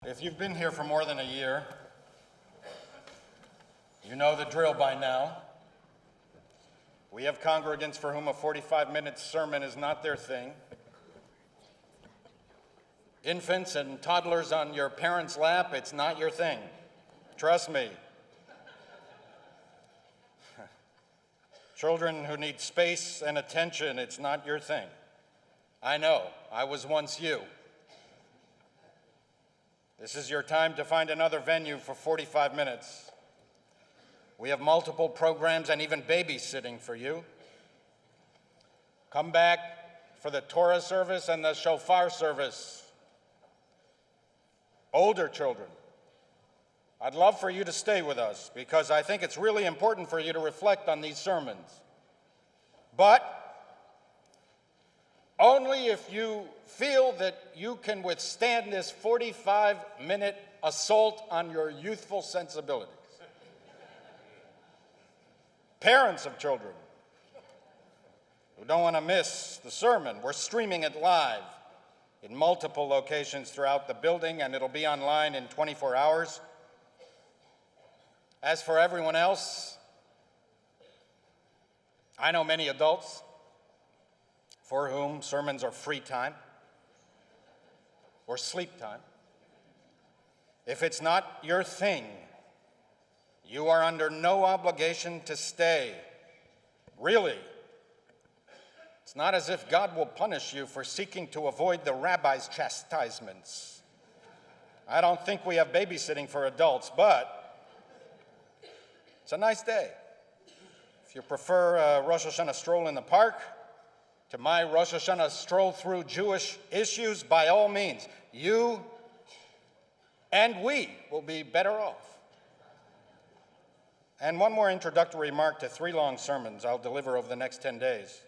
If you've been here for more than a year, you know the drill by now. We have congregants for whom a 45-minute sermon is not their thing. Infants and toddlers on your parents' lap, it's not your thing. Trust me. Children who need space and attention, it's not your thing. I know, I was once you. This is your time to find another venue for 45 minutes. We have multiple programs and even babysitting for you. Come back for the Torah service and the shofar service. Older children, I'd love for you to stay with us because I think it's really important for you to reflect on these sermons. But only if you feel that you can withstand this 45-minute assault on your youthful sensibilities. Parents of children who don't want to miss the sermon, we're streaming it live in multiple locations throughout the building, and it'll be online in 24 hours. As for everyone else, I know many adults for whom sermons are free time or sleep time. If it's not your thing, you are under no obligation to stay. Really. It's not as if God will punish you for seeking to avoid the rabbi's chastisements. I don't think we have babysitting for adults, but it's a nice day. If you prefer a Rosh Hashanah stroll in the park to my Rosh Hashanah stroll through Jewish issues, by all means, you and we will be better off. And one more introductory remark to 3 long sermons I'll deliver over the next 10 days.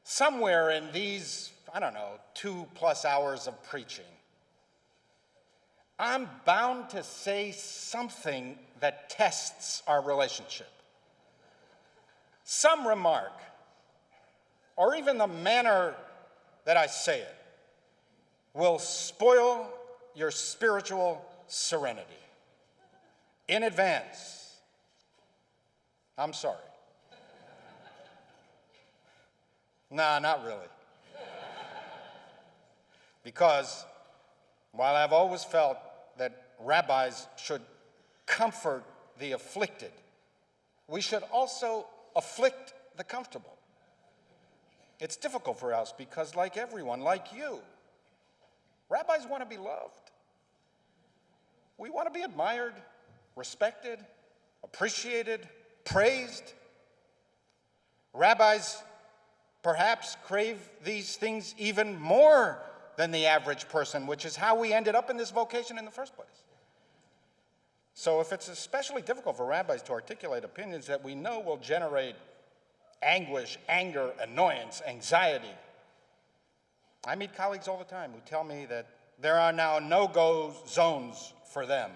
Somewhere in these, 2+ hours of preaching, I'm bound to say something that tests our relationship. Some remark, or even the manner that I say it, will spoil your spiritual serenity. In advance, I'm sorry. Nah, not really. Because while I've always felt that rabbis should comfort the afflicted, we should also afflict the comfortable. It's difficult for us because, like everyone, like you, rabbis want to be loved. We want to be admired, respected, appreciated, praised. Rabbis perhaps crave these things even more than the average person, which is how we ended up in this vocation in the first place. So if it's especially difficult for rabbis to articulate opinions that we know will generate anguish, anger, annoyance, anxiety, I meet colleagues all the time who tell me that there are now no-go zones for them.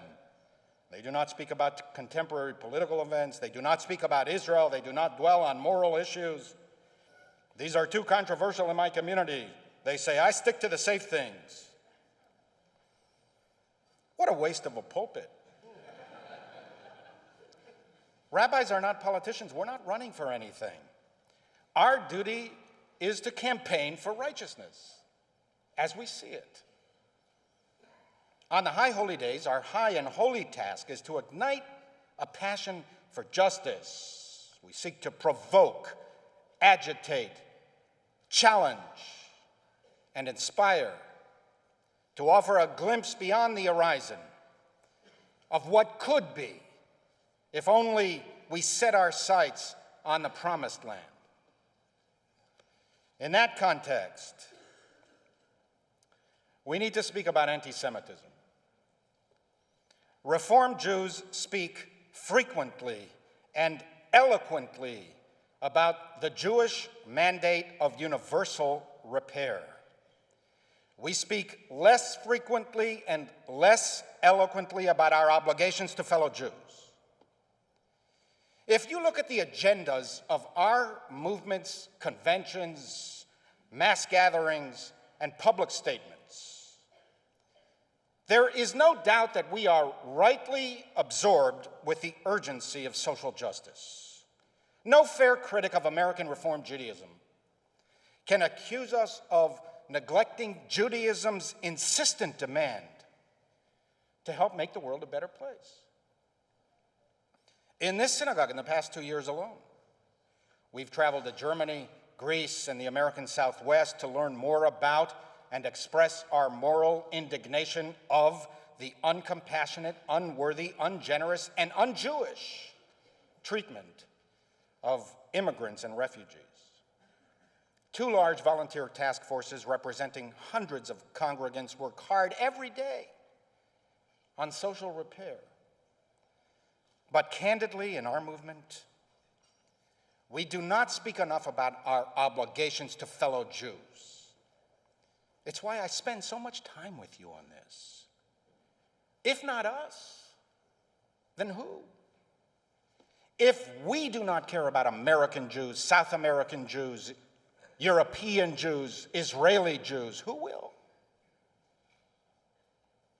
They do not speak about contemporary political events. They do not speak about Israel. They do not dwell on moral issues. These are too controversial in my community. They say, I stick to the safe things. What a waste of a pulpit. Rabbis are not politicians. We're not running for anything. Our duty is to campaign for righteousness, as we see it. On the high holy days, our high and holy task is to ignite a passion for justice. We seek to provoke, agitate, challenge, and inspire, to offer a glimpse beyond the horizon of what could be if only we set our sights on the promised land. In that context, we need to speak about anti-Semitism. Reformed Jews speak frequently and eloquently about the Jewish mandate of universal repair. We speak less frequently and less eloquently about our obligations to fellow Jews. If you look at the agendas of our movements, conventions, mass gatherings, and public statements, There is no doubt that we are rightly absorbed with the urgency of social justice. No fair critic of American Reform Judaism can accuse us of neglecting Judaism's insistent demand to help make the world a better place. In this synagogue, in the past 2 years alone, we've traveled to Germany, Greece, and the American Southwest to learn more about and express our moral indignation of the uncompassionate, unworthy, ungenerous, and un-Jewish treatment of immigrants and refugees. 2 large volunteer task forces representing hundreds of congregants work hard every day on social repair. But candidly, in our movement, we do not speak enough about our obligations to fellow Jews. It's why I spend so much time with you on this. If not us, then who? If we do not care about American Jews, South American Jews, European Jews, Israeli Jews, who will?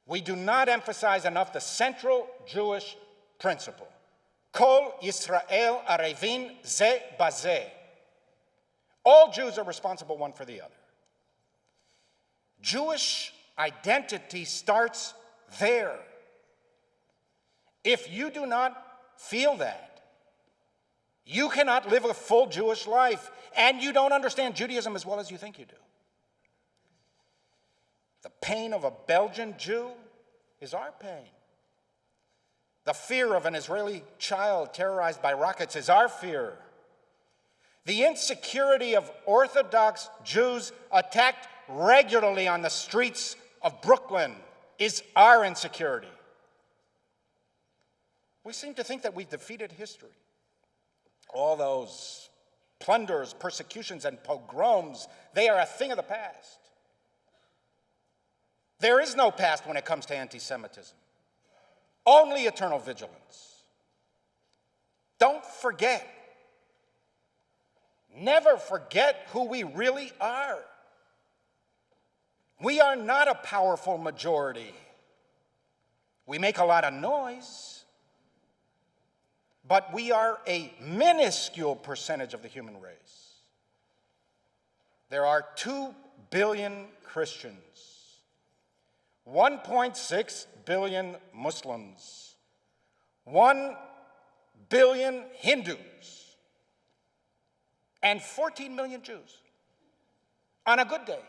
We do not emphasize enough the central Jewish principle. Kol Yisrael arevin ze bazeh. All Jews are responsible one for the other. Jewish identity starts there. If you do not feel that, you cannot live a full Jewish life, and you don't understand Judaism as well as you think you do. The pain of a Belgian Jew is our pain. The fear of an Israeli child terrorized by rockets is our fear. The insecurity of Orthodox Jews attacked regularly on the streets of Brooklyn is our insecurity. We seem to think that we've defeated history. All those plunders, persecutions, and pogroms, they are a thing of the past. There is no past when it comes to anti-Semitism. Only eternal vigilance. Don't forget. Never forget who we really are. We are not a powerful majority. We make a lot of noise, but we are a minuscule percentage of the human race. There are 2 billion Christians, 1.6 billion Muslims, 1 billion Hindus, and 14 million Jews on a good day.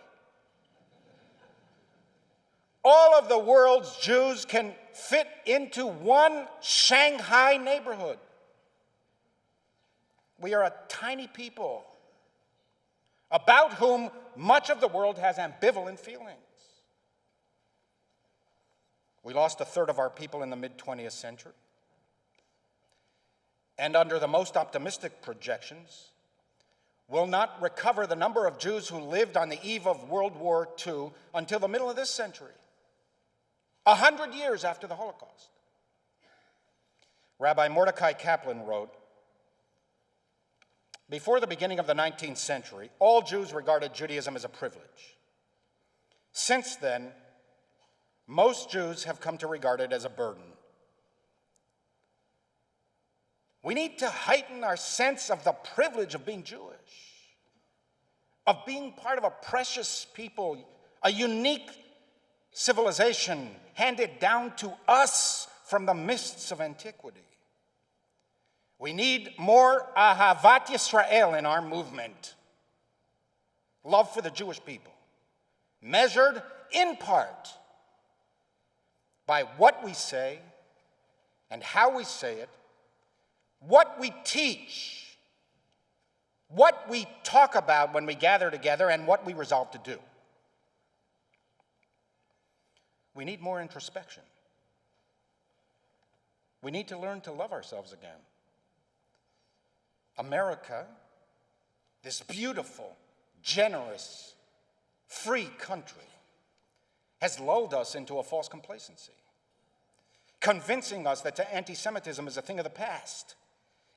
All of the world's Jews can fit into one Shanghai neighborhood. We are a tiny people about whom much of the world has ambivalent feelings. We lost a third of our people in the mid-20th century. And under the most optimistic projections, will not recover the number of Jews who lived on the eve of World War II until the middle of this century, 100 years after the Holocaust. Rabbi Mordecai Kaplan wrote, "Before the beginning of the 19th century, all Jews regarded Judaism as a privilege. Since then, most Jews have come to regard it as a burden. We need to heighten our sense of the privilege of being Jewish, of being part of a precious people, a unique civilization handed down to us from the mists of antiquity. We need more Ahavat Yisrael in our movement, love for the Jewish people, measured in part by what we say and how we say it, what we teach, what we talk about when we gather together, and what we resolve to do. We need more introspection. We need to learn to love ourselves again. America, this beautiful, generous, free country, has lulled us into a false complacency, convincing us that anti-Semitism is a thing of the past,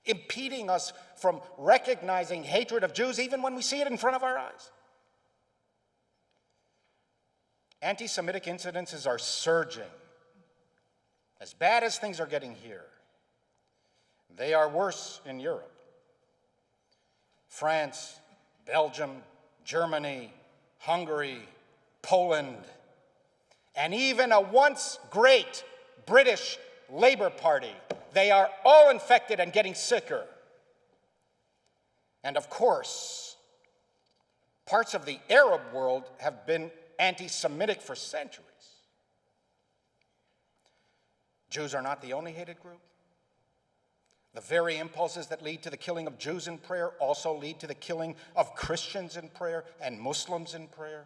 impeding us from recognizing hatred of Jews even when we see it in front of our eyes. Anti-Semitic incidences are surging. As bad as things are getting here, they are worse in Europe. France, Belgium, Germany, Hungary, Poland, and even a once great British Labour Party. They are all infected and getting sicker. And of course, parts of the Arab world have been anti-Semitic for centuries. Jews are not the only hated group. The very impulses that lead to the killing of Jews in prayer also lead to the killing of Christians in prayer and Muslims in prayer.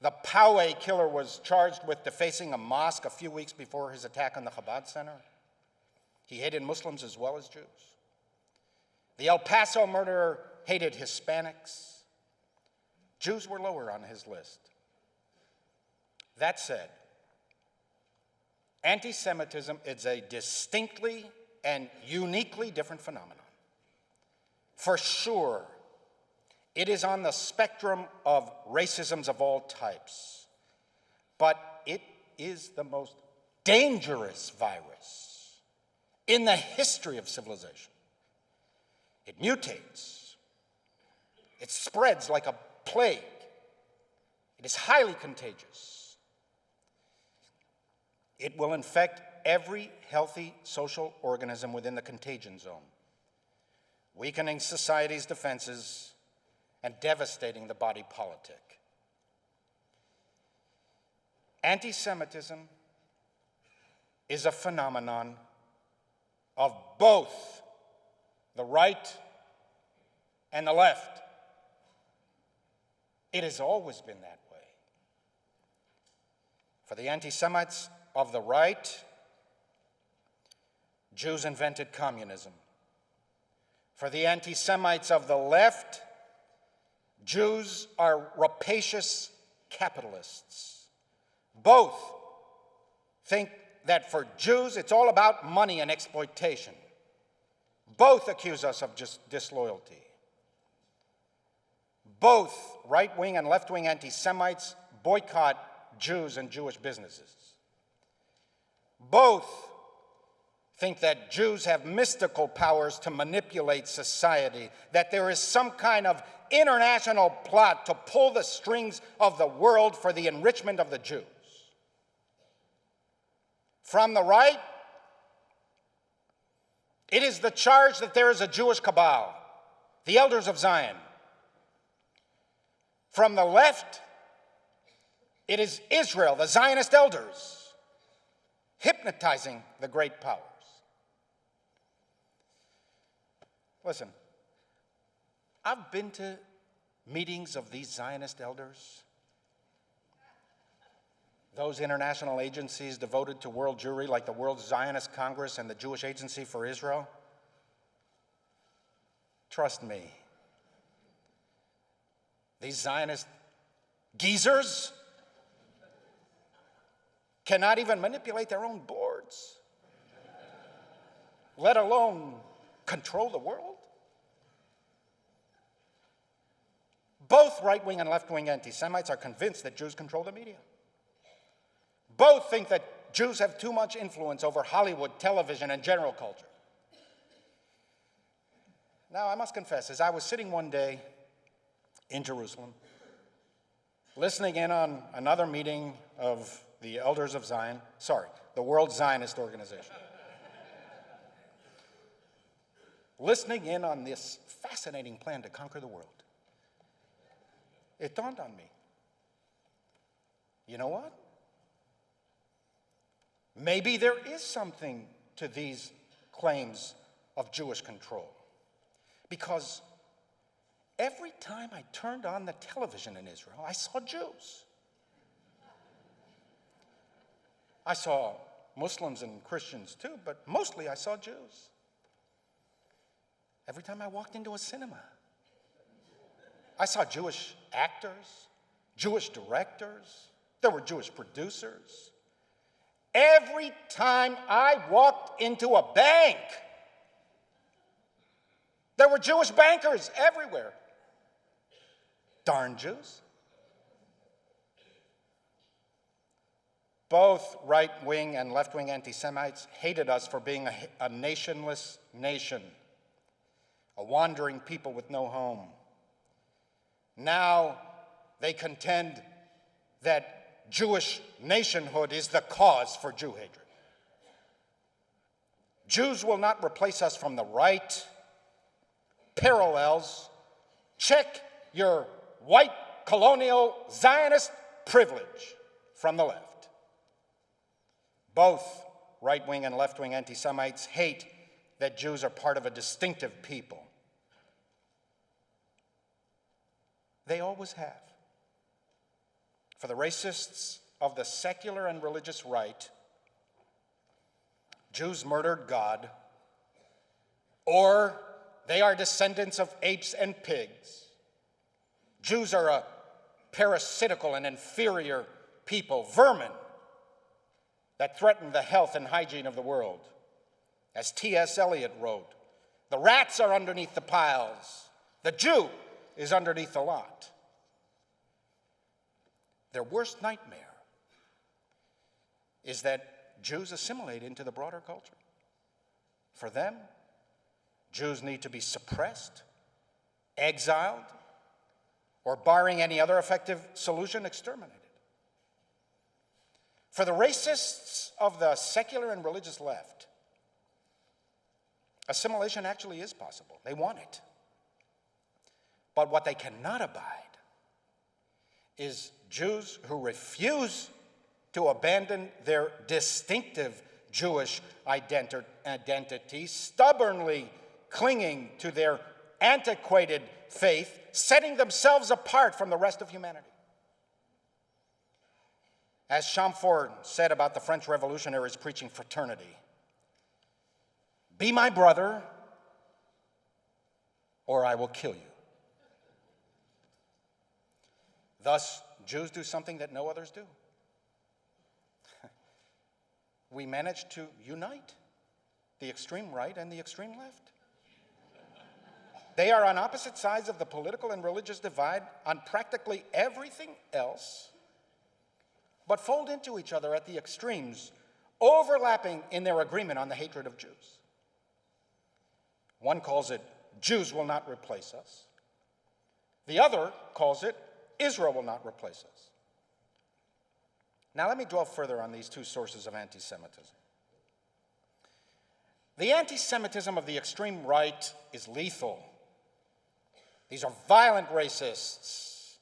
The Poway killer was charged with defacing a mosque a few weeks before his attack on the Chabad Center. He hated Muslims as well as Jews. The El Paso murderer hated Hispanics. Jews were lower on his list. That said, anti-Semitism is a distinctly and uniquely different phenomenon. For sure, it is on the spectrum of racisms of all types, but it is the most dangerous virus in the history of civilization. It mutates. It spreads like a plague. It is highly contagious. It will infect every healthy social organism within the contagion zone, weakening society's defenses and devastating the body politic. Anti-Semitism is a phenomenon of both the right and the left. It has always been that way. For the anti-Semites of the right, Jews invented communism. For the anti-Semites of the left, Jews are rapacious capitalists. Both think that for Jews, it's all about money and exploitation. Both accuse us of just disloyalty. Both right-wing and left-wing anti-Semites boycott Jews and Jewish businesses. Both think that Jews have mystical powers to manipulate society, that there is some kind of international plot to pull the strings of the world for the enrichment of the Jews. From the right, it is the charge that there is a Jewish cabal, the elders of Zion. From the left, it is Israel, the Zionist elders, hypnotizing the great powers. Listen, I've been to meetings of these Zionist elders, those international agencies devoted to world Jewry like the World Zionist Congress and the Jewish Agency for Israel. Trust me, these Zionist geezers cannot even manipulate their own boards, let alone control the world. Both right-wing and left-wing anti-Semites are convinced that Jews control the media. Both think that Jews have too much influence over Hollywood, television, and general culture. Now, I must confess, as I was sitting one day in Jerusalem, listening in on another meeting of the Elders of Zion, the World Zionist Organization, listening in on this fascinating plan to conquer the world, it dawned on me, you know what? Maybe there is something to these claims of Jewish control. Because every time I turned on the television in Israel, I saw Jews. I saw Muslims and Christians too, but mostly I saw Jews. Every time I walked into a cinema, I saw Jewish actors, Jewish directors, there were Jewish producers. Every time I walked into a bank, there were Jewish bankers everywhere. Darn Jews. Both right-wing and left-wing anti-Semites hated us for being a nationless nation, a wandering people with no home. Now they contend that Jewish nationhood is the cause for Jew hatred. Jews will not replace us from the right. Parallels. Check your white colonial Zionist privilege from the left. Both right-wing and left-wing anti-Semites hate that Jews are part of a distinctive people. They always have. For the racists of the secular and religious right, Jews murdered God, or they are descendants of apes and pigs. Jews are a parasitical and inferior people, vermin, that threaten the health and hygiene of the world. As T.S. Eliot wrote, the rats are underneath the piles, the Jew is underneath the lot. Their worst nightmare is that Jews assimilate into the broader culture. For them, Jews need to be suppressed, exiled, or barring any other effective solution, exterminated. For the racists of the secular and religious left, assimilation actually is possible. They want it. But what they cannot abide is Jews who refuse to abandon their distinctive Jewish identity, stubbornly clinging to their antiquated faith, setting themselves apart from the rest of humanity. As Chamfort said about the French revolutionaries preaching fraternity, be my brother, or I will kill you. Thus, Jews do something that no others do. We managed to unite the extreme right and the extreme left. They are on opposite sides of the political and religious divide on practically everything else, but fold into each other at the extremes, overlapping in their agreement on the hatred of Jews. One calls it, Jews will not replace us. The other calls it, Israel will not replace us. Now let me dwell further on these two sources of anti-Semitism. The anti-Semitism of the extreme right is lethal. These are violent racists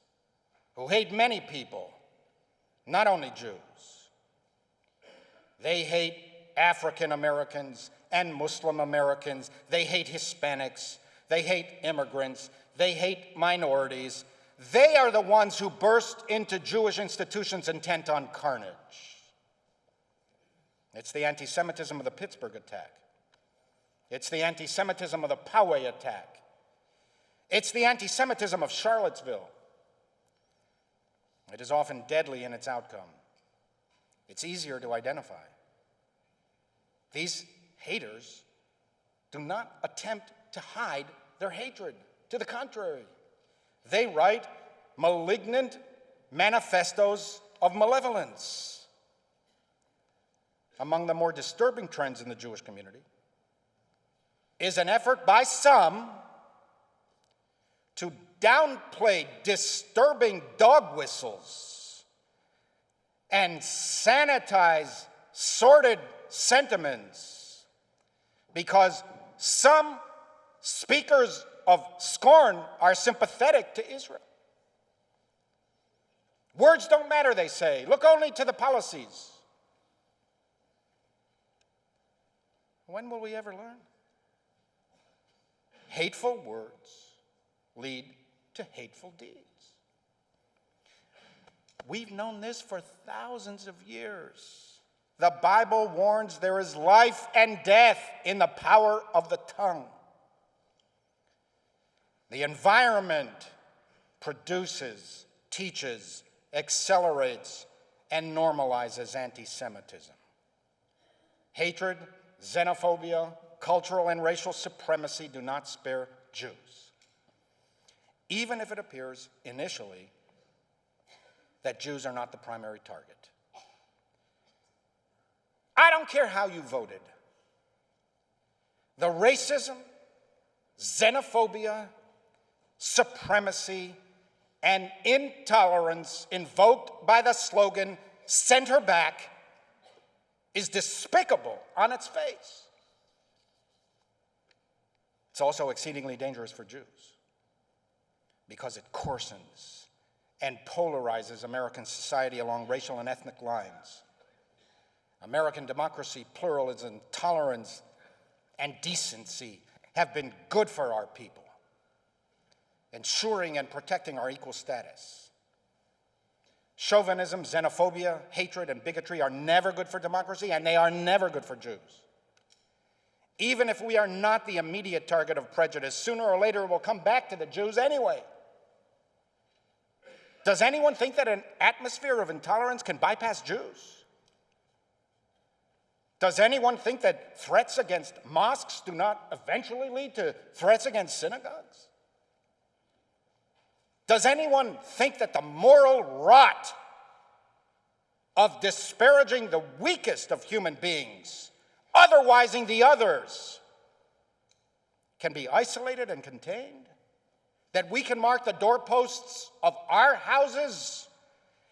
who hate many people, not only Jews. They hate African Americans and Muslim Americans. They hate Hispanics. They hate immigrants. They hate minorities. They are the ones who burst into Jewish institutions intent on carnage. It's the anti-Semitism of the Pittsburgh attack. It's the anti-Semitism of the Poway attack. It's the anti-Semitism of Charlottesville. It is often deadly in its outcome. It's easier to identify. These haters do not attempt to hide their hatred. To the contrary, they write malignant manifestos of malevolence. Among the more disturbing trends in the Jewish community is an effort by some to downplay disturbing dog whistles and sanitize sordid sentiments because some speakers of scorn are sympathetic to Israel. Words don't matter, they say. Look only to the policies. When will we ever learn? Hateful words lead to hateful deeds. We've known this for thousands of years. The Bible warns there is life and death in the power of the tongue. The environment produces, teaches, accelerates, and normalizes anti-Semitism. Hatred, xenophobia, cultural and racial supremacy do not spare Jews, even if it appears initially that Jews are not the primary target. I don't care how you voted. The racism, xenophobia, supremacy, and intolerance invoked by the slogan, "Send her back," is despicable on its face. It's also exceedingly dangerous for Jews because it coarsens and polarizes American society along racial and ethnic lines. American democracy, pluralism, tolerance, and decency have been good for our people, ensuring and protecting our equal status. Chauvinism, xenophobia, hatred, and bigotry are never good for democracy, and they are never good for Jews. Even if we are not the immediate target of prejudice, sooner or later it will come back to the Jews anyway. Does anyone think that an atmosphere of intolerance can bypass Jews? Does anyone think that threats against mosques do not eventually lead to threats against synagogues? Does anyone think that the moral rot of disparaging the weakest of human beings, otherwising the others, can be isolated and contained? That we can mark the doorposts of our houses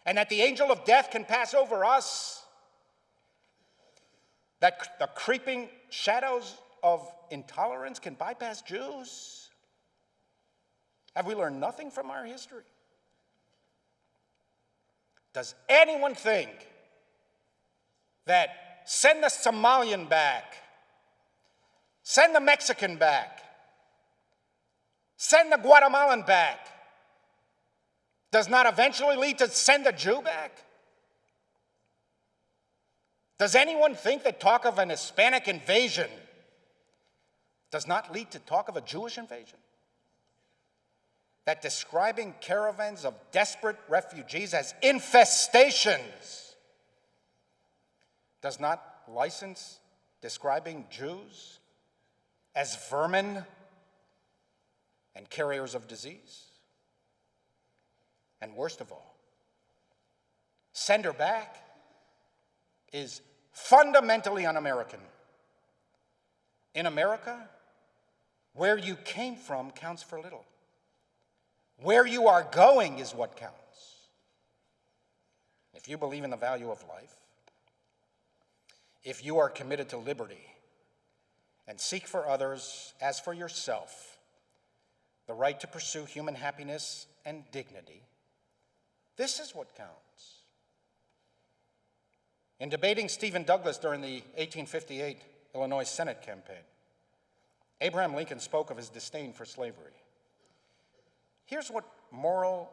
and that the angel of death can pass over us? That the creeping shadows of intolerance can bypass Jews? Have we learned nothing from our history? Does anyone think that send the Somalian back, send the Mexican back, send the Guatemalan back, does not eventually lead to send the Jew back? Does anyone think that talk of an Hispanic invasion does not lead to talk of a Jewish invasion? That describing caravans of desperate refugees as infestations does not license describing Jews as vermin and carriers of disease? And worst of all, send her back is fundamentally un-American. In America, where you came from counts for little. Where you are going is what counts. If you believe in the value of life, if you are committed to liberty and seek for others as for yourself the right to pursue human happiness and dignity, this is what counts. In debating Stephen Douglas during the 1858 Illinois Senate campaign, Abraham Lincoln spoke of his disdain for slavery. Here's what moral,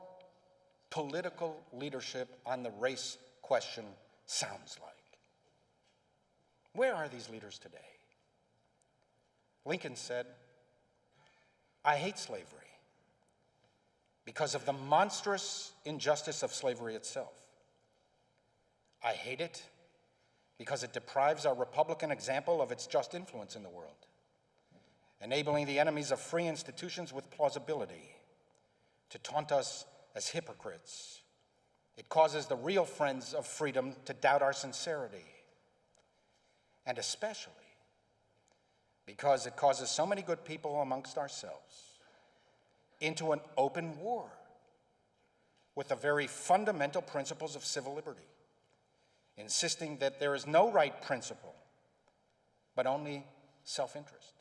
political leadership on the race question sounds like. Where are these leaders today? Lincoln said, "I hate slavery because of the monstrous injustice of slavery itself. I hate it because it deprives our Republican example of its just influence in the world, enabling the enemies of free institutions with plausibility to taunt us as hypocrites. It causes the real friends of freedom to doubt our sincerity, and especially because it causes so many good people amongst ourselves into an open war with the very fundamental principles of civil liberty, insisting that there is no right principle, but only self-interest.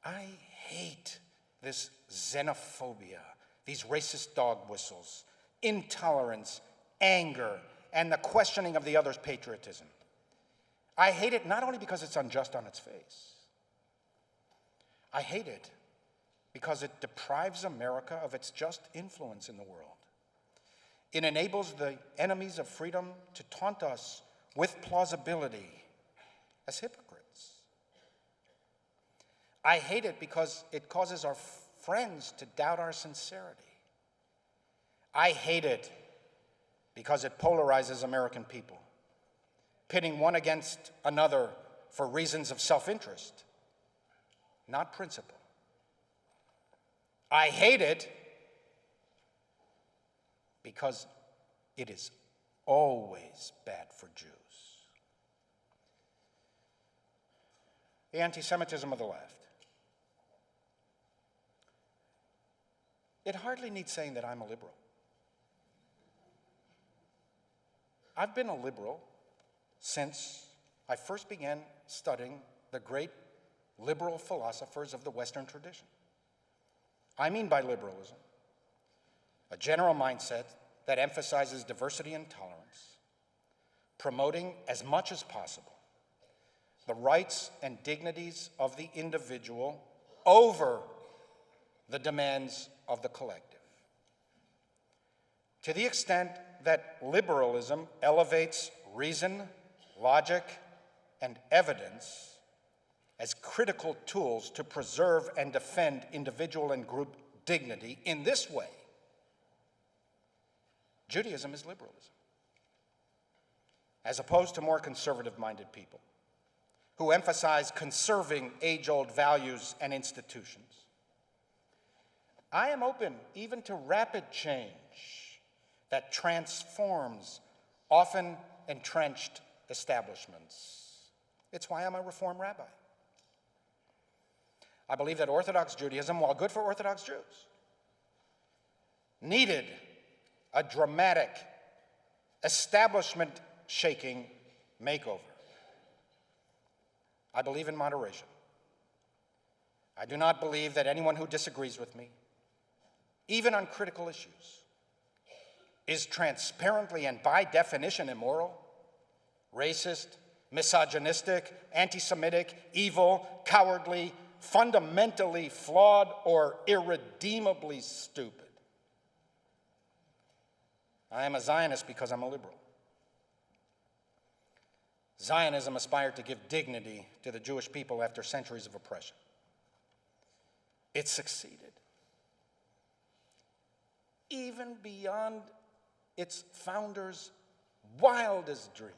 I hate this xenophobia, these racist dog whistles, intolerance, anger, and the questioning of the other's patriotism. I hate it not only because it's unjust on its face. I hate it because it deprives America of its just influence in the world. It enables the enemies of freedom to taunt us with plausibility as hypocrites. I hate it because it causes our friends to doubt our sincerity. I hate it because it polarizes American people, pitting one against another for reasons of self-interest, not principle. I hate it because it is always bad for Jews. the anti-Semitism of the left. It hardly needs saying that I'm a liberal. I've been a liberal since I first began studying the great liberal philosophers of the Western tradition. I mean by liberalism a general mindset that emphasizes diversity and tolerance, promoting as much as possible the rights and dignities of the individual over the demands of the collective. To the extent that liberalism elevates reason, logic, and evidence as critical tools to preserve and defend individual and group dignity in this way, Judaism is liberalism, as opposed to more conservative-minded people who emphasize conserving age-old values and institutions. I am open even to rapid change that transforms often entrenched establishments. It's why I'm a Reform rabbi. I believe that Orthodox Judaism, while good for Orthodox Jews, needed a dramatic, establishment-shaking makeover. I believe in moderation. I do not believe that anyone who disagrees with me, even on critical issues, is transparently and by definition immoral, racist, misogynistic, anti-Semitic, evil, cowardly, fundamentally flawed, or irredeemably stupid. I am a Zionist because I'm a liberal. Zionism aspired to give dignity to the Jewish people after centuries of oppression. It succeeded, even beyond its founders' wildest dreams.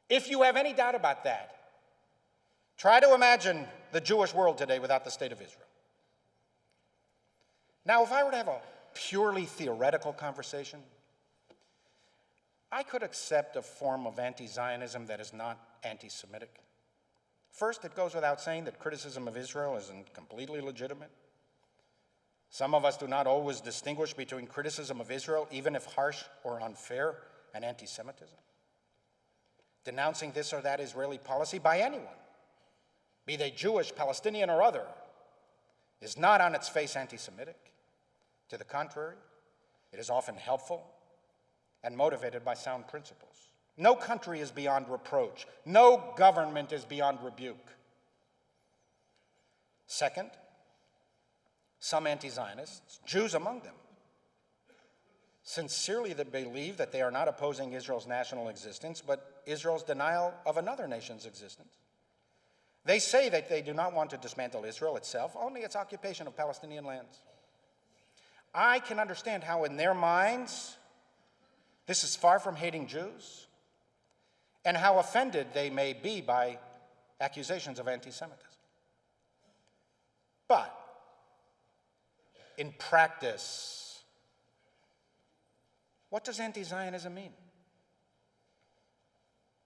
If you have any doubt about that, try to imagine the Jewish world today without the state of Israel. Now, if I were to have a purely theoretical conversation, I could accept a form of anti-Zionism that is not anti-Semitic. First, it goes without saying that criticism of Israel isn't completely legitimate. Some of us do not always distinguish between criticism of Israel, even if harsh or unfair, and anti-Semitism. Denouncing this or that Israeli policy by anyone, be they Jewish, Palestinian, or other, is not on its face anti-Semitic. To the contrary, it is often helpful and motivated by sound principles. No country is beyond reproach. No government is beyond rebuke. Second, some anti-Zionists, Jews among them, sincerely believe that they are not opposing Israel's national existence, but Israel's denial of another nation's existence. They say that they do not want to dismantle Israel itself, only its occupation of Palestinian lands. I can understand how in their minds this is far from hating Jews, and how offended they may be by accusations of anti-Semitism. But in practice, what does anti-Zionism mean?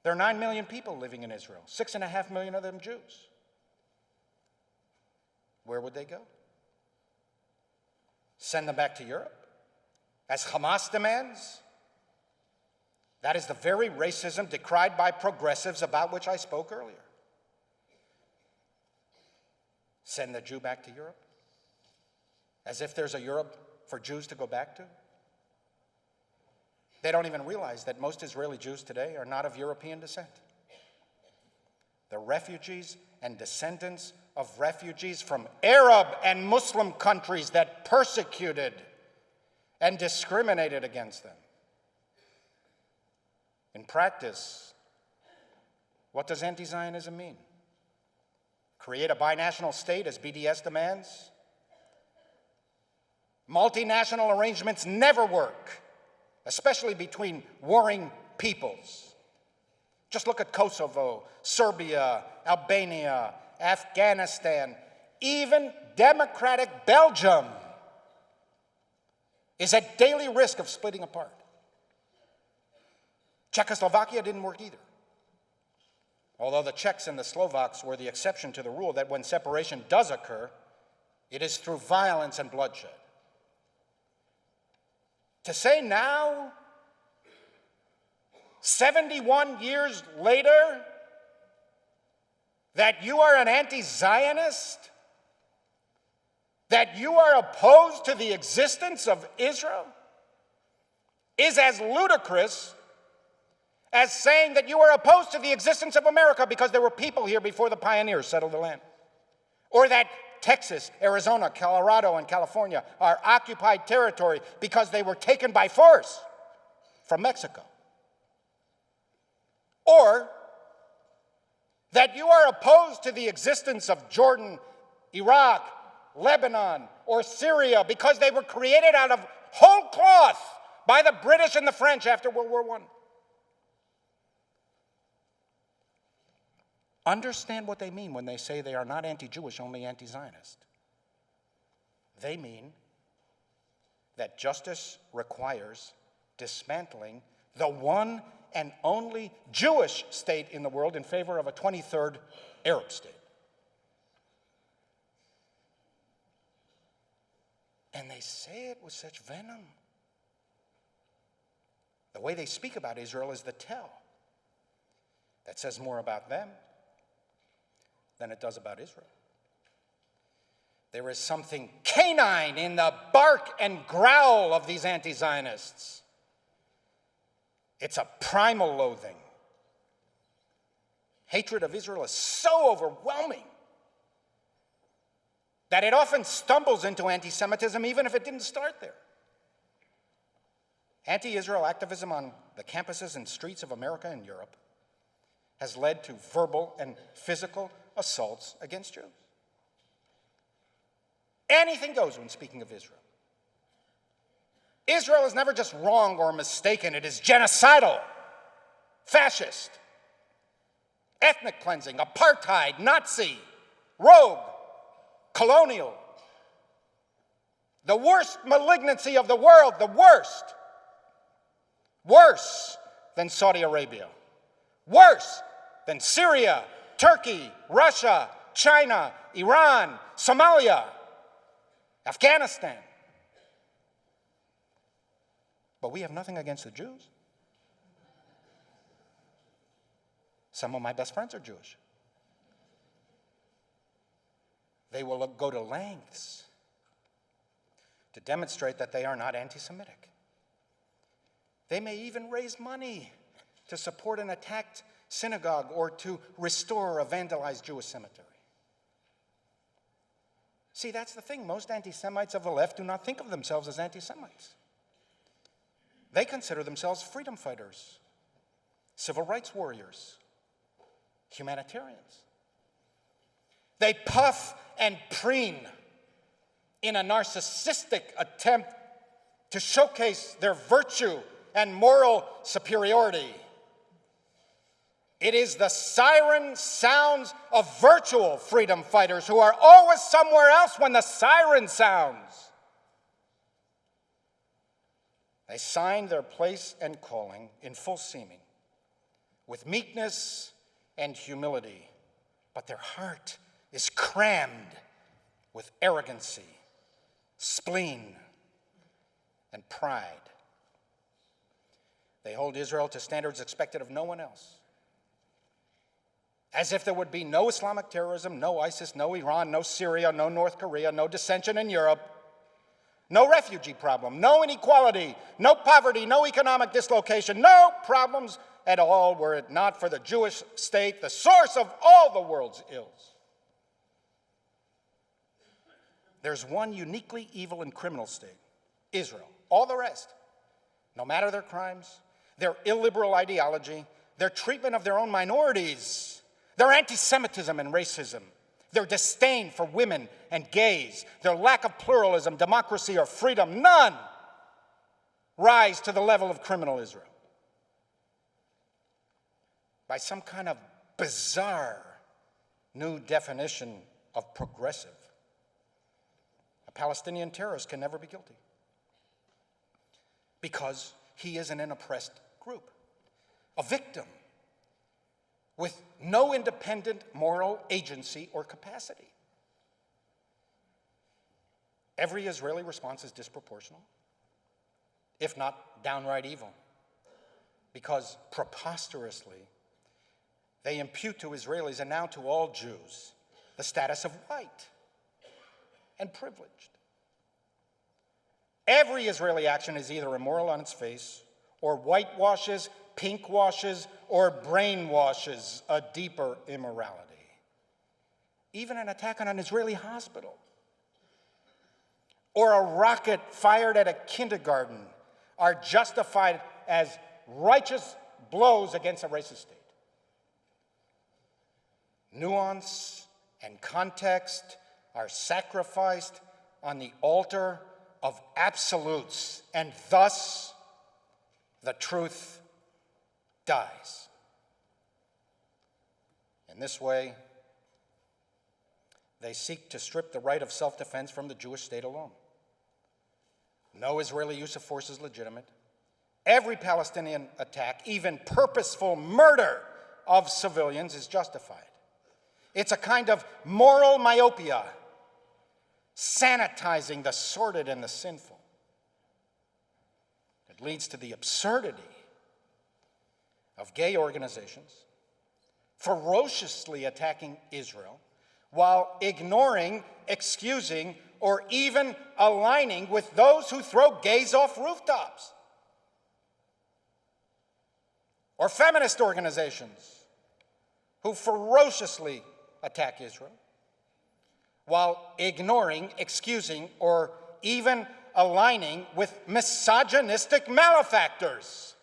There are 9 million people living in Israel, 6.5 million of them Jews. Where would they go? Send them back to Europe, as Hamas demands? That is the very racism decried by progressives about which I spoke earlier. Send the Jew back to Europe? As if there's a Europe for Jews to go back to? They don't even realize that most Israeli Jews today are not of European descent. They're refugees and descendants of refugees from Arab and Muslim countries that persecuted and discriminated against them. In practice, what does anti-Zionism mean? Create a binational state as BDS demands? Multinational arrangements never work, especially between warring peoples. Just look at Kosovo, Serbia, Albania, Afghanistan, even democratic Belgium is at daily risk of splitting apart. Czechoslovakia didn't work either. although the Czechs and the Slovaks were the exception to the rule that when separation does occur, it is through violence and bloodshed. To say now, 71 years later, that you are an anti-Zionist, that you are opposed to the existence of Israel, is as ludicrous as saying that you are opposed to the existence of America because there were people here before the pioneers settled the land, or that Texas, Arizona, Colorado, and California are occupied territory because they were taken by force from Mexico. Or that you are opposed to the existence of Jordan, Iraq, Lebanon, or Syria because they were created out of whole cloth by the British and the French after World War I. Understand what they mean when they say they are not anti-Jewish, only anti-Zionist. They mean that justice requires dismantling the one and only Jewish state in the world in favor of a 23rd Arab state. And they say it with such venom. The way they speak about Israel is the tell that says more about them than it does about Israel. There is something canine in the bark and growl of these anti-Zionists. It's a primal loathing. Hatred of Israel is so overwhelming that it often stumbles into anti-Semitism even if it didn't start there. Anti-Israel activism on the campuses and streets of America and Europe has led to verbal and physical assaults against Jews. Anything goes when speaking of Israel. Israel is never just wrong or mistaken. It is genocidal, fascist, ethnic cleansing, apartheid, Nazi, rogue, colonial. The worst malignancy of the world, the worst. Worse than Saudi Arabia. Worse than Syria, Turkey, Russia, China, Iran, Somalia, Afghanistan. But we have nothing against the Jews. Some of my best friends are Jewish. They will go to lengths to demonstrate that they are not anti-Semitic. They may even raise money to support an attacked synagogue or to restore a vandalized Jewish cemetery. See, that's the thing. Most anti-Semites of the left do not think of themselves as anti-Semites. They consider themselves freedom fighters, civil rights warriors, humanitarians. They puff and preen in a narcissistic attempt to showcase their virtue and moral superiority. It is the siren sounds of virtual freedom fighters who are always somewhere else when the siren sounds. They sign their place and calling in full seeming, with meekness and humility, but their heart is crammed with arrogancy, spleen, and pride. They hold Israel to standards expected of no one else. As if there would be no Islamic terrorism, no ISIS, no Iran, no Syria, no North Korea, no dissension in Europe, no refugee problem, no inequality, no poverty, no economic dislocation, no problems at all were it not for the Jewish state, the source of all the world's ills. There's one uniquely evil and criminal state, Israel. All the rest, no matter their crimes, their illiberal ideology, their treatment of their own minorities, their anti-Semitism and racism, their disdain for women and gays, their lack of pluralism, democracy, or freedom, none rise to the level of criminal Israel. By some kind of bizarre new definition of progressive, a Palestinian terrorist can never be guilty because he is in an oppressed group, a victim with no independent moral agency or capacity. Every Israeli response is disproportional, if not downright evil, because preposterously, they impute to Israelis and now to all Jews the status of white and privileged. Every Israeli action is either immoral on its face or whitewashes, pinkwashes, or brainwashes a deeper immorality. Even an attack on an Israeli hospital or a rocket fired at a kindergarten are justified as righteous blows against a racist state. Nuance and context are sacrificed on the altar of absolutes, and thus the truth dies. In this way, they seek to strip the right of self-defense from the Jewish state alone. No Israeli use of force is legitimate. Every Palestinian attack, even purposeful murder of civilians, is justified. It's a kind of moral myopia, sanitizing the sordid and the sinful. It leads to the absurdity of gay organizations ferociously attacking Israel while ignoring, excusing, or even aligning with those who throw gays off rooftops. Or feminist organizations who ferociously attack Israel while ignoring, excusing, or even aligning with misogynistic malefactors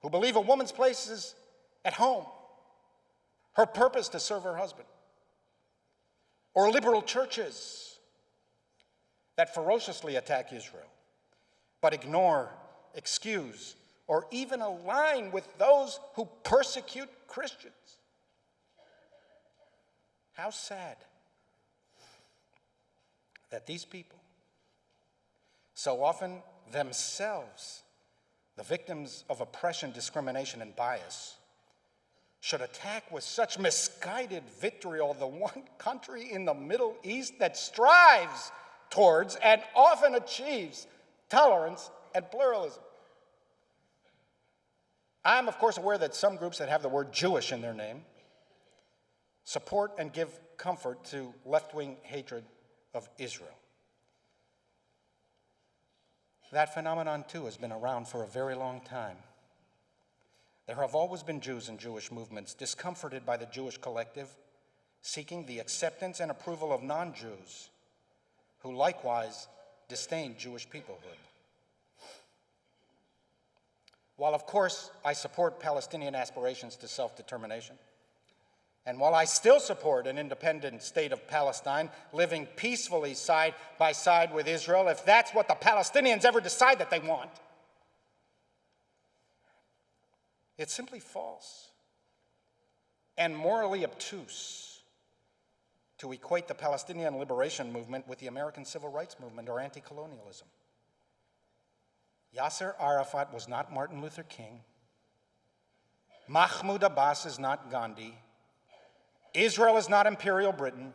who believe a woman's place is at home, her purpose to serve her husband. Or liberal churches that ferociously attack Israel, but ignore, excuse, or even align with those who persecute Christians. How sad that these people, so often themselves the victims of oppression, discrimination, and bias, should attack with such misguided vitriol the one country in the Middle East that strives towards and often achieves tolerance and pluralism. I'm, of course, aware that some groups that have the word Jewish in their name support and give comfort to left-wing hatred of Israel. That phenomenon, too, has been around for a very long time. There have always been Jews and Jewish movements discomforted by the Jewish collective, seeking the acceptance and approval of non-Jews, who likewise disdain Jewish peoplehood. While, of course, I support Palestinian aspirations to self-determination, and while I still support an independent state of Palestine living peacefully side by side with Israel, if that's what the Palestinians ever decide that they want, it's simply false and morally obtuse to equate the Palestinian liberation movement with the American civil rights movement or anti-colonialism. Yasser Arafat was not Martin Luther King. Mahmoud Abbas is not Gandhi. Israel is not Imperial Britain.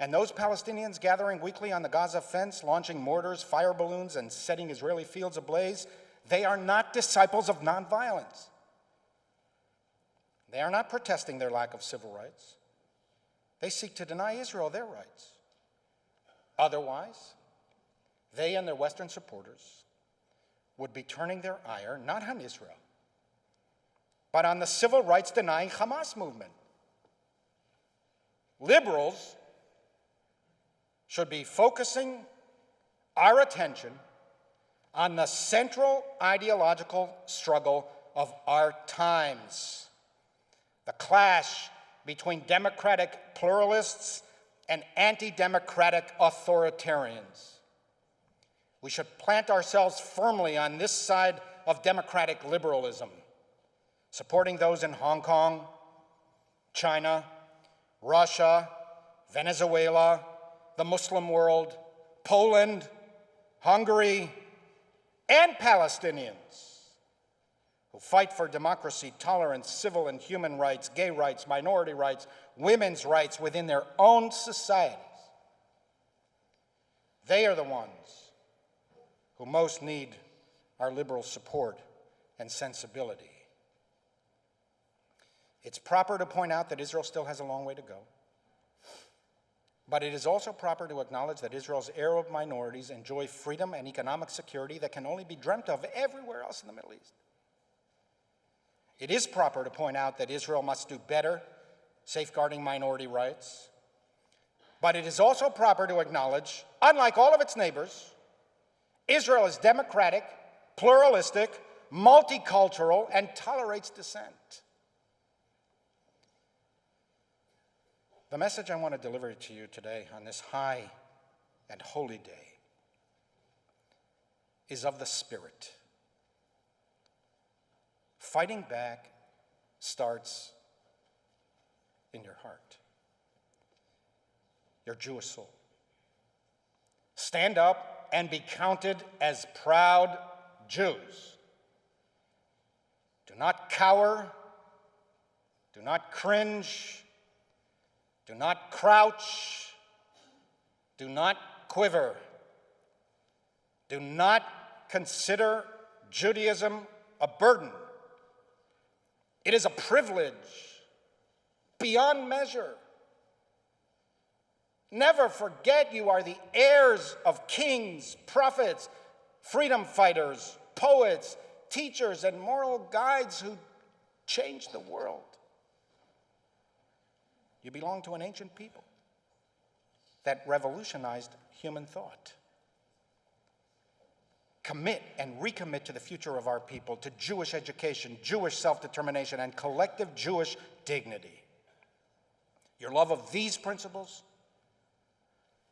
And those Palestinians gathering weekly on the Gaza fence, launching mortars, fire balloons, and setting Israeli fields ablaze, they are not disciples of nonviolence. They are not protesting their lack of civil rights. They seek to deny Israel their rights. Otherwise, they and their Western supporters would be turning their ire not on Israel, but on the civil rights-denying Hamas movement. Liberals should be focusing our attention on the central ideological struggle of our times, the clash between democratic pluralists and anti-democratic authoritarians. We should plant ourselves firmly on this side of democratic liberalism, supporting those in Hong Kong, China, Russia, Venezuela, the Muslim world, Poland, Hungary, and Palestinians who fight for democracy, tolerance, civil and human rights, gay rights, minority rights, women's rights within their own societies. They are the ones who most need our liberal support and sensibility. It's proper to point out that Israel still has a long way to go. But it is also proper to acknowledge that Israel's Arab minorities enjoy freedom and economic security that can only be dreamt of everywhere else in the Middle East. It is proper to point out that Israel must do better safeguarding minority rights. But it is also proper to acknowledge, unlike all of its neighbors, Israel is democratic, pluralistic, multicultural, and tolerates dissent. The message I want to deliver to you today on this high and holy day is of the Spirit. Fighting back starts in your heart, your Jewish soul. Stand up and be counted as proud Jews. Do not cower. Do not cringe. Do not crouch. Do not quiver. Do not consider Judaism a burden. It is a privilege beyond measure. Never forget you are the heirs of kings, prophets, freedom fighters, poets, teachers, and moral guides who changed the world. You belong to an ancient people that revolutionized human thought. Commit and recommit to the future of our people, to Jewish education, Jewish self-determination, and collective Jewish dignity. Your love of these principles,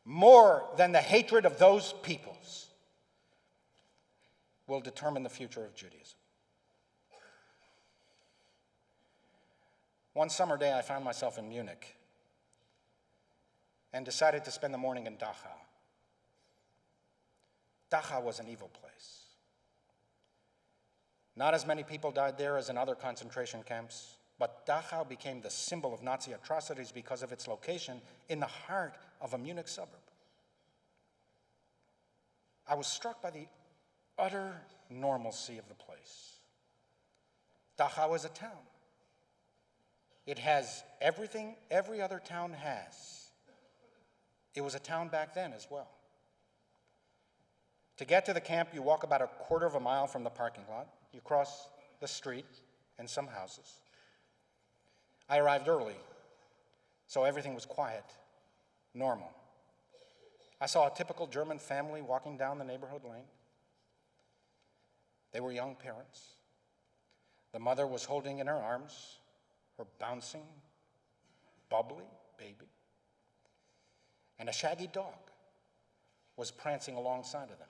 more than the hatred of those peoples, will determine the future of Judaism. One summer day, I found myself in Munich and decided to spend the morning in Dachau. Dachau was an evil place. Not as many people died there as in other concentration camps, but Dachau became the symbol of Nazi atrocities because of its location in the heart of a Munich suburb. I was struck by the utter normalcy of the place. Dachau is a town. It has everything every other town has. It was a town back then as well. To get to the camp, you walk about a quarter of a mile from the parking lot. You cross the street and some houses. I arrived early, so everything was quiet, normal. I saw a typical German family walking down the neighborhood lane. They were young parents. The mother was holding in her arms her bouncing, bubbly baby. And a shaggy dog was prancing alongside of them.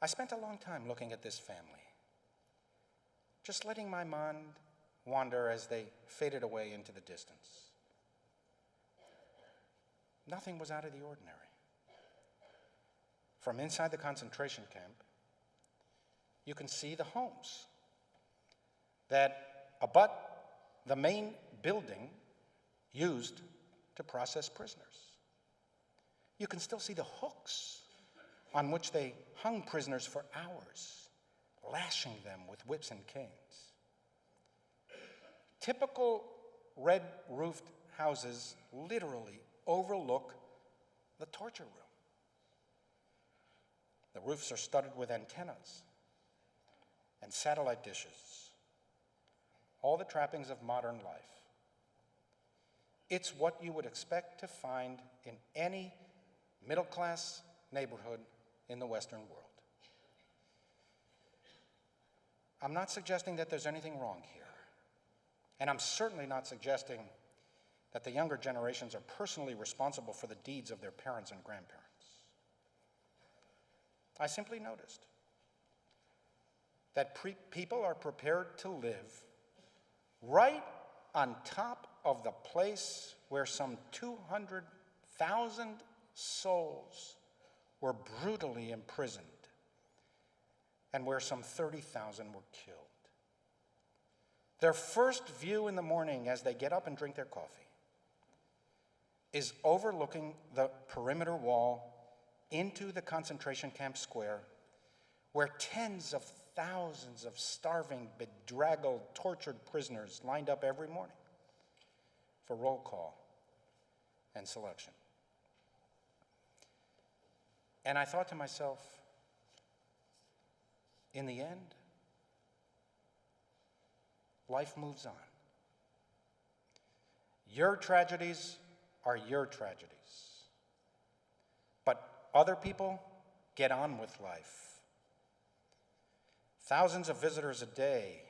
I spent a long time looking at this family, just letting my mind wander as they faded away into the distance. Nothing was out of the ordinary. From inside the concentration camp, you can see the homes that abut the main building used to process prisoners. You can still see the hooks on which they hung prisoners for hours, lashing them with whips and canes. Typical red-roofed houses literally overlook the torture room. The roofs are studded with antennas and satellite dishes, all the trappings of modern life. It's what you would expect to find in any middle-class neighborhood in the Western world. I'm not suggesting that there's anything wrong here, and I'm certainly not suggesting that the younger generations are personally responsible for the deeds of their parents and grandparents. I simply noticed that people are prepared to live right on top of the place where some 200,000 souls were brutally imprisoned and where some 30,000 were killed. Their first view in the morning as they get up and drink their coffee is overlooking the perimeter wall into the concentration camp square, where tens of thousands of starving, bedraggled, tortured prisoners lined up every morning for roll call and selection. And I thought to myself, in the end, life moves on. Your tragedies are your tragedies. But other people get on with life. Thousands of visitors a day,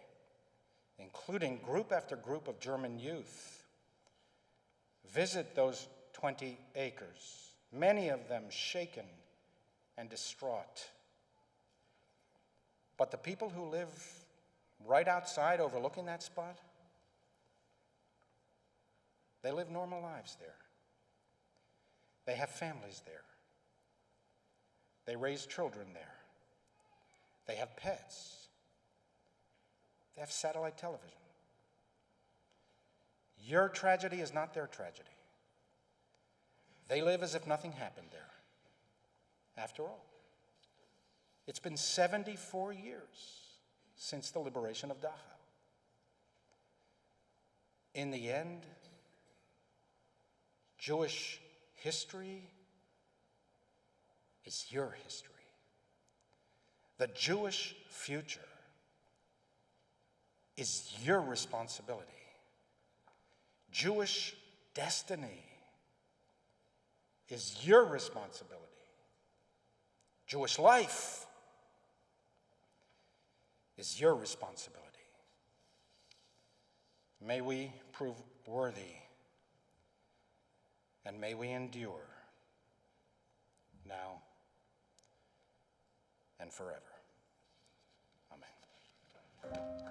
including group after group of German youth, visit those 20 acres, many of them shaken and distraught. But the people who live right outside overlooking that spot, they live normal lives there. They have families there. They raise children there. They have pets. They have satellite television. Your tragedy is not their tragedy. They live as if nothing happened there. After all, it's been 74 years since the liberation of Dachau. In the end, Jewish history is your history. The Jewish future is your responsibility. Jewish destiny is your responsibility. Jewish life is your responsibility. May we prove worthy, and may we endure now and forever. Amen.